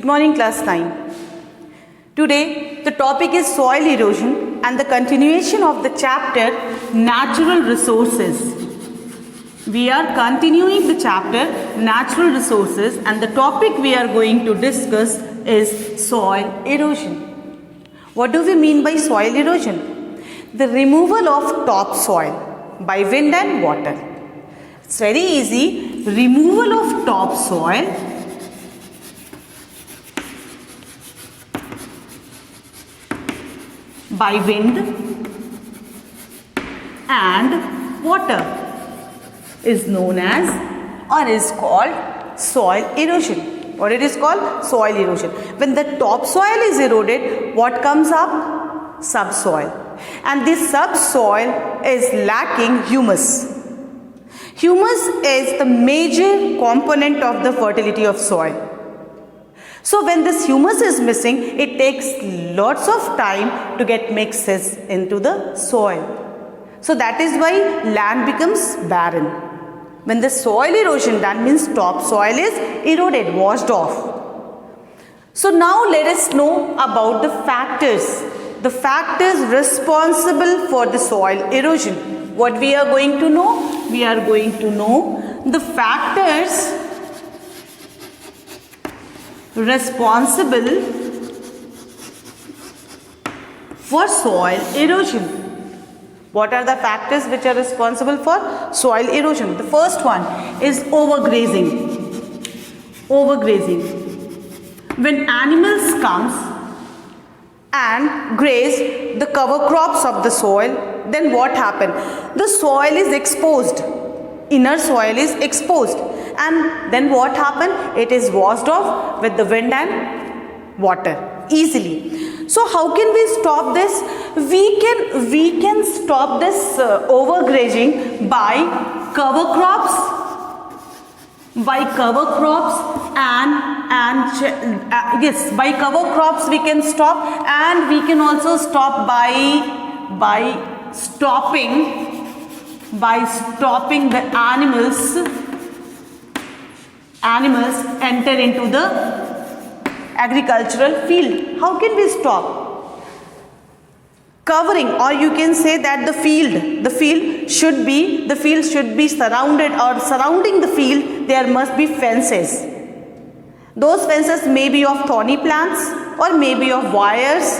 morning class 9. Today the topic is soil erosion and the continuation of the chapter natural resources. We are continuing the chapter natural resources and the topic we are going to discuss is soil erosion. What do we mean by soil erosion? The removal of topsoil by wind and water. It's very easy. Removal of topsoil by wind and water is known as or is called soil erosion. What it is called? Soil erosion. When the topsoil is eroded, what comes up? Subsoil. And this subsoil is lacking humus. Humus is the major component of the fertility of soil. So when this humus is missing, it takes lots of time to get mixes into the soil. So that is why land becomes barren. When the soil erosion done means topsoil is eroded, washed off. So now let us know about the factors. The factors responsible for the soil erosion. What we are going to know? We are going to know the factors responsible for soil erosion. What are the factors which are responsible for soil erosion? The first one is overgrazing. Overgrazing. When animals comes and graze the cover crops of the soil, then what happen? The soil is exposed. Inner soil is exposed. And then what happened? It is washed off with the wind and water easily. So how can we stop this? We can stop this overgrazing by cover crops, yes, by cover crops we can stop, and we can also stop by stopping the animals enter into the agricultural field. How can we stop? Covering, or you can say that the field should be surrounded, or surrounding the field there must be fences. Those fences may be of thorny plants or may be of wires.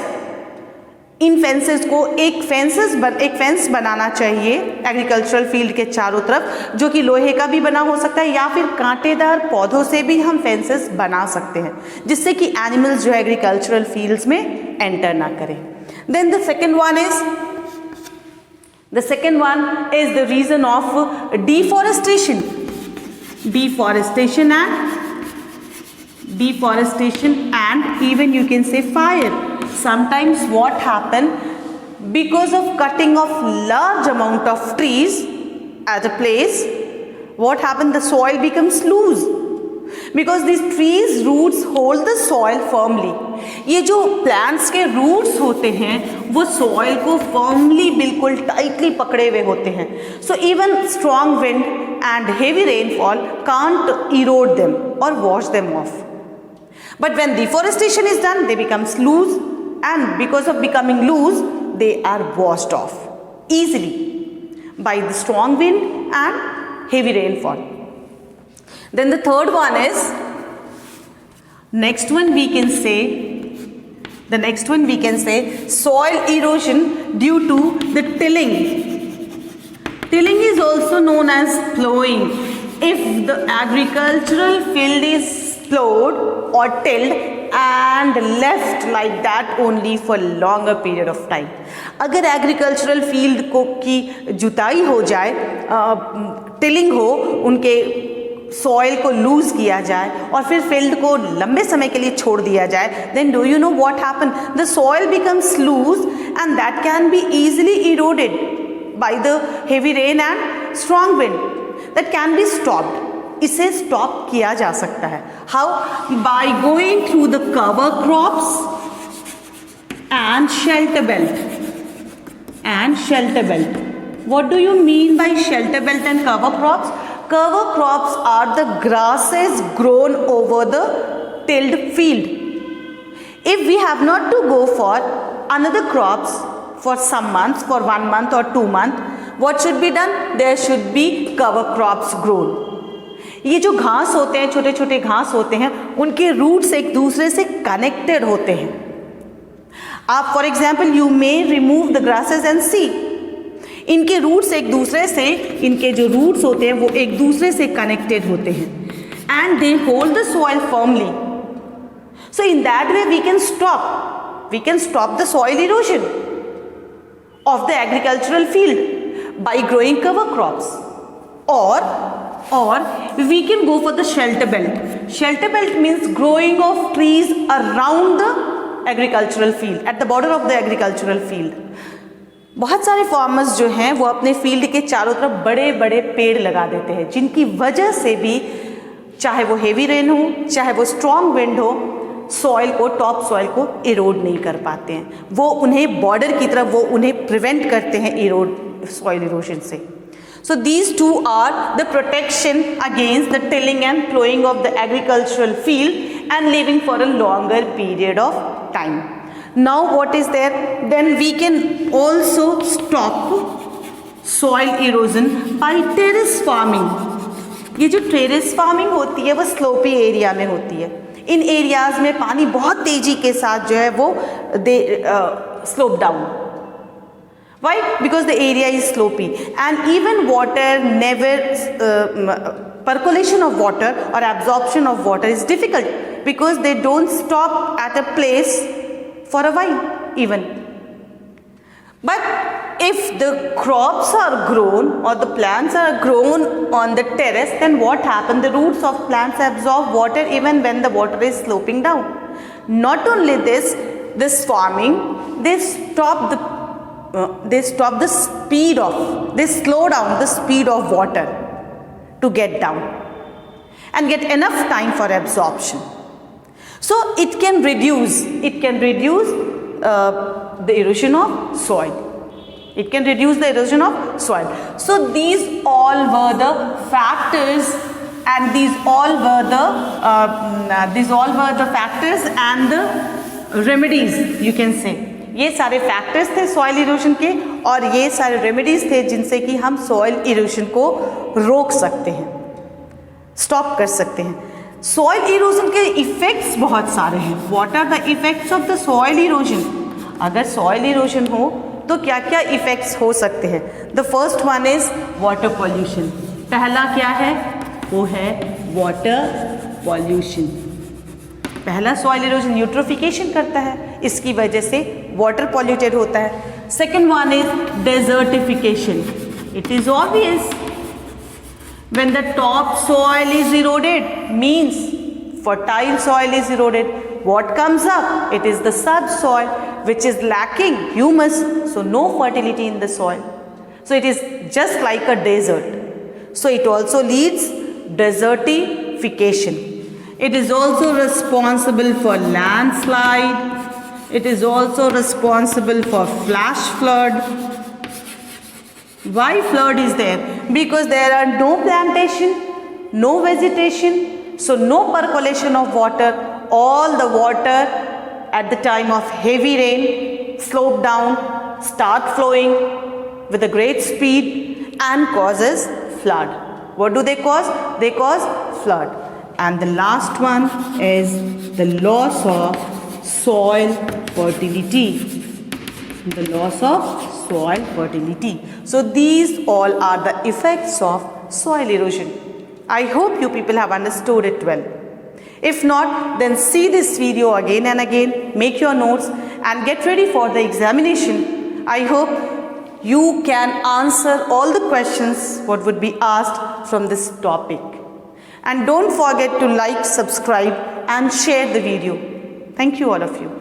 In fences को एक fence बनाना चाहिए agricultural field के चारों तरफ, जो कि लोहे का भी बना हो सकता है या फिर कांटेदार पौधों से भी हम फेंसेस बना सकते हैं, जिससे कि एनिमल्स जो एग्रीकल्चरल फील्ड्स में एंटर ना करें. Then the second one is the reason of deforestation and even you can say fire. Sometimes what happen, because of cutting of large amount of trees at a place, what happen, the soil becomes loose because these trees roots hold the soil firmly. ये जो plants के roots होते हैं वो soil को firmly बिल्कुल tightly पकड़े हुए होते हैं. So even strong wind and heavy rainfall can't erode them or wash them off. But when deforestation is done, they become loose, and because of becoming loose, they are washed off easily by the strong wind and heavy rainfall. Then the third one is, the next one we can say soil erosion due to the tilling. Tilling is also known as plowing. If the agricultural field is plowed or tilled and left like that only for longer period of time. अगर agricultural field को की जुताई हो जाए, tilling हो, उनके soil को loose किया जाए और फिर फील्ड को लंबे समय के लिए छोड़ दिया जाए, then do you know what happen? The soil becomes loose and that can be easily eroded by the heavy rain and strong wind. That can be stopped. इसे स्टॉप किया जा सकता है. How? By going through the cover crops and shelter belt. What do you mean by shelter belt and cover crops? Cover crops are the grasses grown over the tilled field. If we have not to go for another crops for some months, for 1 month or 2 months, what should be done? There should be cover crops grown. ये जो घास होते हैं, छोटे छोटे घास होते हैं, उनके रूट्स एक दूसरे से कनेक्टेड होते हैं. आप for example you may remove the grasses and see, इनके रूट्स एक दूसरे से, इनके जो रूट्स होते हैं वो एक दूसरे से कनेक्टेड होते हैं, and they hold the soil firmly. So in that way we can stop the soil erosion of the agricultural field by growing cover crops, or we can go for the shelter belt. Shelter belt means growing of trees around the agricultural field, at the border of the agricultural field. बहुत सारे farmers जो हैं वो अपने field के चारों तरफ बड़े बड़े पेड़ लगा देते हैं, जिनकी वजह से भी चाहे वो हेवी रेन हो, चाहे वो स्ट्रॉन्ग विंड हो, सॉइल को, टॉप सॉइल को इरोड नहीं कर पाते हैं. वो उन्हें बॉर्डर की तरफ वो उन्हें प्रिवेंट करते हैं सॉइल इरोजन से. So these two are the protection against the tilling and plowing of the agricultural field and living for a longer period of time. Now what is there? Then we can also stop soil erosion by terrace farming. ये जो terrace farming होती है वो sloppy area में होती है. इन areas में पानी बहुत तेजी के साथ जो है वो slope down. Why? Because the area is slopy and even water never percolation of water or absorption of water is difficult because they don't stop at a place for a while even. But if the crops are grown or the plants are grown on the terrace, then what happens? The roots of plants absorb water even when the water is sloping down. Not only this farming, they slow down the speed of water to get down and get enough time for absorption. So it can reduce the erosion of soil. It can reduce the erosion of soil. So these all were the factors, and these all were the factors and the remedies, you can say. ये सारे factors थे soil erosion के, और ये सारे remedies थे जिनसे कि हम सॉइल इरोजन को रोक सकते हैं, स्टॉप कर सकते हैं. सॉइल इरोजन के इफेक्ट्स बहुत सारे हैं. What are the effects of the soil erosion? अगर सॉइल इरोजन हो तो क्या क्या इफेक्ट्स हो सकते हैं? The first one is water pollution. पहला क्या है? वो है वाटर पॉल्यूशन. पहला सॉइल इरोजन यूट्रोफिकेशन करता है, इसकी वजह से वाटर पॉल्यूटेड होता है. Second one is desertification. It is obvious when the top soil is eroded, means fertile soil is eroded. What comes up? It is the subsoil which is lacking humus, so no fertility in the soil. So it is just like a desert. So it also leads desertification. It is also responsible for landslide. It is also responsible for flash flood. Why flood is there? Because there are no plantation, no vegetation, so no percolation of water. All the water at the time of heavy rain slope down, start flowing with a great speed and causes flood. What do they cause? They cause flood. And the last one is the loss of soil fertility. The loss of soil fertility. So these all are the effects of soil erosion. I hope you people have understood it well. If not, then see this video again and again, make your notes and get ready for the examination. I hope you can answer all the questions what would be asked from this topic. And don't forget to like, subscribe and share the video. Thank you all of you.